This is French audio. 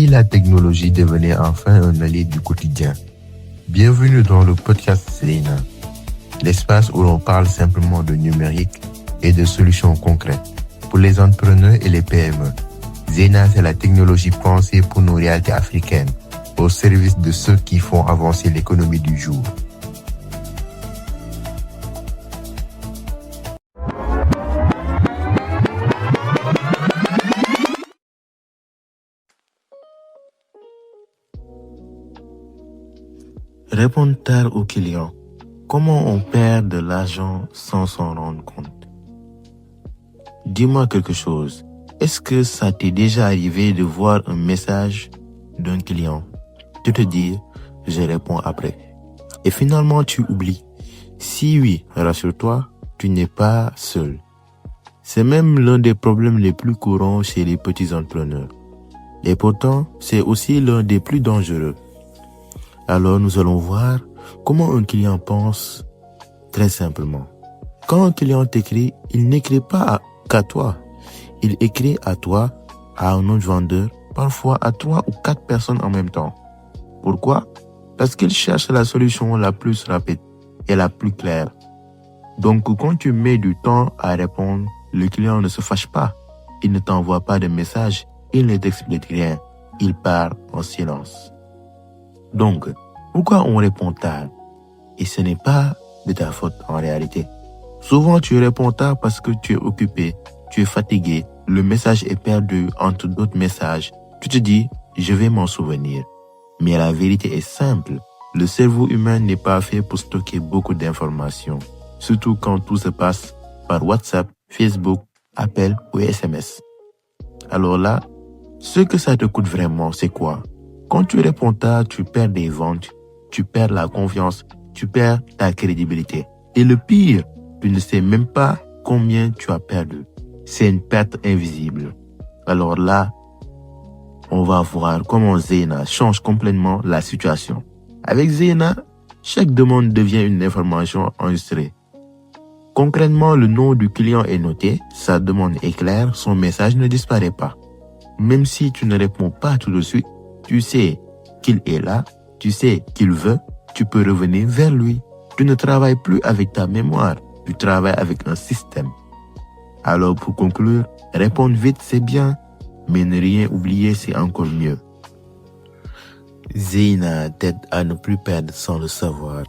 si la technologie devenait enfin un allié du quotidien? Bienvenue dans le podcast Zeina, l'espace où l'on parle simplement de numérique et de solutions concrètes pour les entrepreneurs et les PME. Zeina, c'est la technologie pensée pour nos réalités africaines, au service de ceux qui font avancer l'économie du jour. Répondre tard aux clients. Comment on perd de l'argent sans s'en rendre compte? Dis-moi quelque chose. Est-ce que ça t'est déjà arrivé de voir un message d'un client, de te dire « je réponds après » et finalement tu oublies? Si oui, rassure-toi, tu n'es pas seul. C'est même l'un des problèmes les plus courants chez les petits entrepreneurs. Et pourtant, c'est aussi l'un des plus dangereux. Alors nous allons voir comment un client pense très simplement. Quand un client t'écrit, il n'écrit pas qu'à toi. Il écrit à toi, à un autre vendeur, parfois à 3 ou 4 personnes en même temps. Pourquoi? Parce qu'il cherche la solution la plus rapide et la plus claire. Donc quand tu mets du temps à répondre, le client ne se fâche pas. Il ne t'envoie pas de message, il ne t'explique rien. Il part en silence. Donc, pourquoi on répond tard? Et ce n'est pas de ta faute en réalité. Souvent, tu réponds tard parce que tu es occupé, tu es fatigué, le message est perdu entre d'autres messages. Tu te dis, je vais m'en souvenir. Mais la vérité est simple. Le cerveau humain n'est pas fait pour stocker beaucoup d'informations, surtout quand tout se passe par WhatsApp, Facebook, appel ou SMS. Alors là, ce que ça te coûte vraiment, c'est quoi? Quand tu réponds tard, tu perds des ventes, tu perds la confiance, tu perds ta crédibilité. Et le pire, tu ne sais même pas combien tu as perdu. C'est une perte invisible. Alors là, on va voir comment Zeina change complètement la situation. Avec Zeina, chaque demande devient une information enregistrée. Concrètement, le nom du client est noté, sa demande est claire, son message ne disparaît pas. Même si tu ne réponds pas tout de suite, tu sais qu'il est là, tu sais qu'il veut, tu peux revenir vers lui. Tu ne travailles plus avec ta mémoire, tu travailles avec un système. Alors pour conclure, répondre vite c'est bien, mais ne rien oublier c'est encore mieux. Zeina t'aide à ne plus perdre sans le savoir.